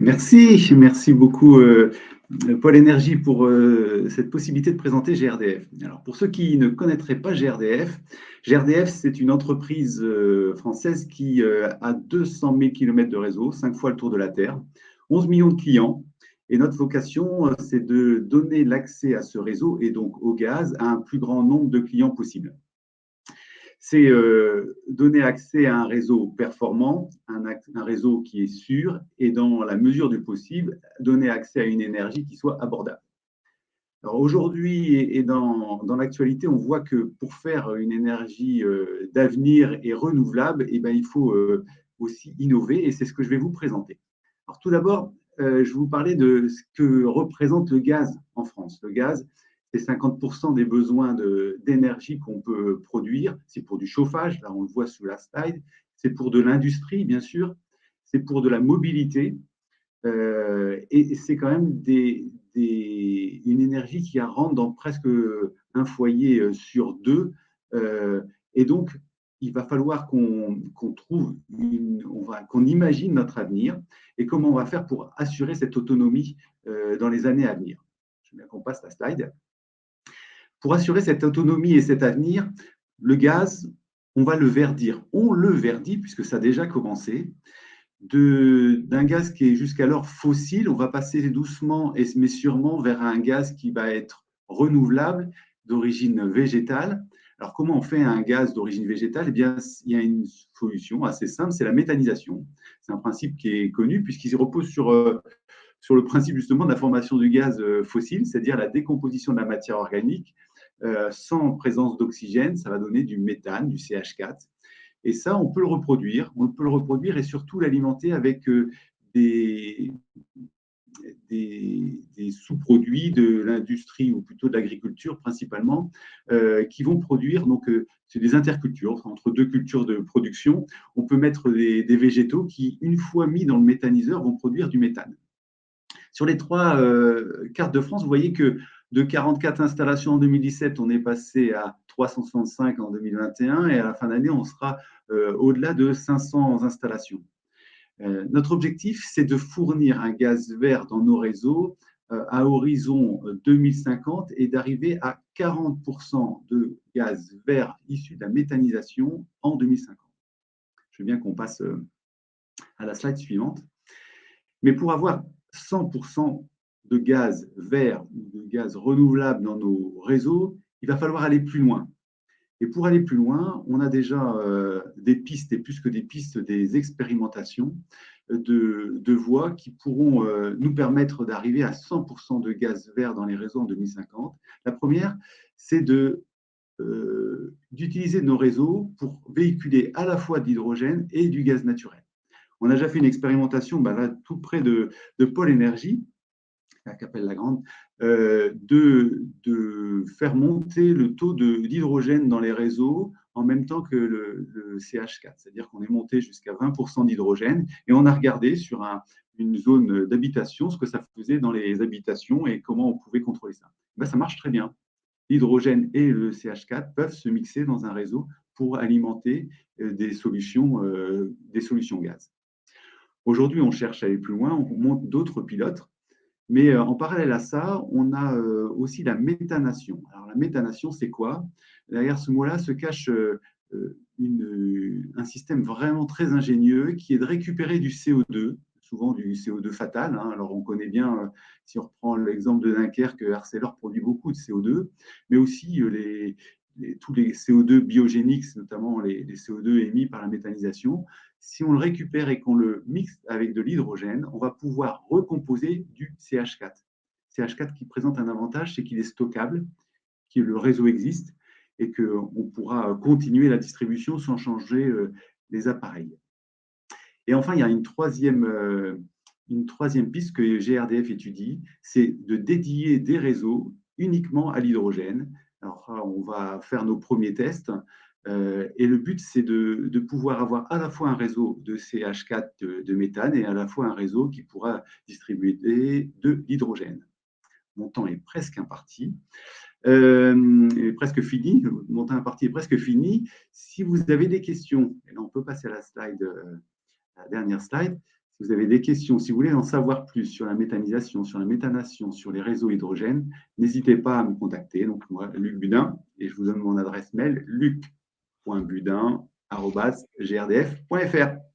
Merci beaucoup Pôle Énergie pour cette possibilité de présenter GRDF. Alors pour ceux qui ne connaîtraient pas GRDF c'est une entreprise française qui a 200 000 km de réseau, 5 fois le tour de la Terre, 11 millions de clients. Et notre vocation, c'est de donner l'accès à ce réseau et donc au gaz à un plus grand nombre de clients possible. C'est donner accès à un réseau performant, un réseau qui est sûr et dans la mesure du possible, donner accès à une énergie qui soit abordable. Alors aujourd'hui et dans l'actualité, on voit que pour faire une énergie d'avenir et renouvelable, eh ben, il faut aussi innover et c'est ce que je vais vous présenter. Alors tout d'abord, je vais vous parler de ce que représente le gaz en France. Le gaz, c'est 50% des besoins d'énergie qu'on peut produire. C'est pour du chauffage, là on le voit sous la slide. C'est pour de l'industrie, bien sûr. C'est pour de la mobilité. Et c'est quand même une énergie qui rentre dans presque un foyer sur deux. Et donc, il va falloir qu'on trouve, qu'on imagine notre avenir et comment on va faire pour assurer cette autonomie dans les années à venir. Je veux bien qu'on passe la slide. Pour assurer cette autonomie et cet avenir, le gaz, on va le verdir. On le verdit, puisque ça a déjà commencé. D'un gaz qui est jusqu'alors fossile, on va passer doucement mais sûrement vers un gaz qui va être renouvelable, d'origine végétale. Alors, comment on fait un gaz d'origine végétale? Eh bien, il y a une solution assez simple, c'est la méthanisation. C'est un principe qui est connu puisqu'il repose sur le principe justement de la formation du gaz fossile, c'est-à-dire la décomposition de la matière organique sans présence d'oxygène. Ça va donner du méthane, du CH4. Et ça, on peut le reproduire. On peut le reproduire et surtout l'alimenter avec des, des sous-produits de l'industrie ou plutôt de l'agriculture principalement, qui vont produire, donc c'est des intercultures, entre deux cultures de production. On peut mettre des végétaux qui, une fois mis dans le méthaniseur, vont produire du méthane. Sur les trois cartes de France, vous voyez que de 44 installations en 2017, on est passé à 365 en 2021 et à la fin d'année, on sera au-delà de 500 installations. Notre objectif, c'est de fournir un gaz vert dans nos réseaux à horizon 2050 et d'arriver à 40% de gaz vert issu de la méthanisation en 2050. Je veux bien qu'on passe à la slide suivante. Mais pour avoir 100% de gaz vert ou de gaz renouvelable dans nos réseaux, il va falloir aller plus loin. Et pour aller plus loin, on a déjà des pistes, et plus que des pistes, des expérimentations de voies qui pourront nous permettre d'arriver à 100% de gaz vert dans les réseaux en 2050. La première, c'est d'utiliser nos réseaux pour véhiculer à la fois de l'hydrogène et du gaz naturel. On a déjà fait une expérimentation là, tout près de Pôle Énergie, à Capelle-la-Grande, de faire monter le taux d'hydrogène dans les réseaux en même temps que le CH4. C'est-à-dire qu'on est monté jusqu'à 20% d'hydrogène et on a regardé sur une zone d'habitation ce que ça faisait dans les habitations et comment on pouvait contrôler ça. Ça marche très bien. L'hydrogène et le CH4 peuvent se mixer dans un réseau pour alimenter des solutions gaz. Aujourd'hui, on cherche à aller plus loin, on monte d'autres pilotes, mais en parallèle à ça, on a aussi la méthanation. Alors, la méthanation, c'est quoi? Derrière ce mot-là se cache un système vraiment très ingénieux qui est de récupérer du CO2, souvent du CO2 fatal. Alors, on connaît bien, si on reprend l'exemple de Dunkerque, Arcelor produit beaucoup de CO2, mais aussi tous les CO2 biogéniques, notamment les CO2 émis par la méthanisation. Si on le récupère et qu'on le mixe avec de l'hydrogène, on va pouvoir recomposer du CH4. CH4 qui présente un avantage, c'est qu'il est stockable, que le réseau existe et qu'on pourra continuer la distribution sans changer les appareils. Et enfin, il y a une troisième piste que GRDF étudie, c'est de dédier des réseaux uniquement à l'hydrogène. Alors, on va faire nos premiers tests. Et le but, c'est de pouvoir avoir à la fois un réseau de CH4 de méthane et à la fois un réseau qui pourra distribuer de l'hydrogène. Mon temps est presque imparti. Presque fini. Mon temps imparti est presque fini. Si vous avez des questions, et là on peut passer à la dernière slide. Si vous avez des questions, si vous voulez en savoir plus sur la méthanisation, sur la méthanation, sur les réseaux hydrogènes, n'hésitez pas à me contacter. Donc, moi, Luc Budin, et je vous donne mon adresse mail, luc.budin@grdf.fr.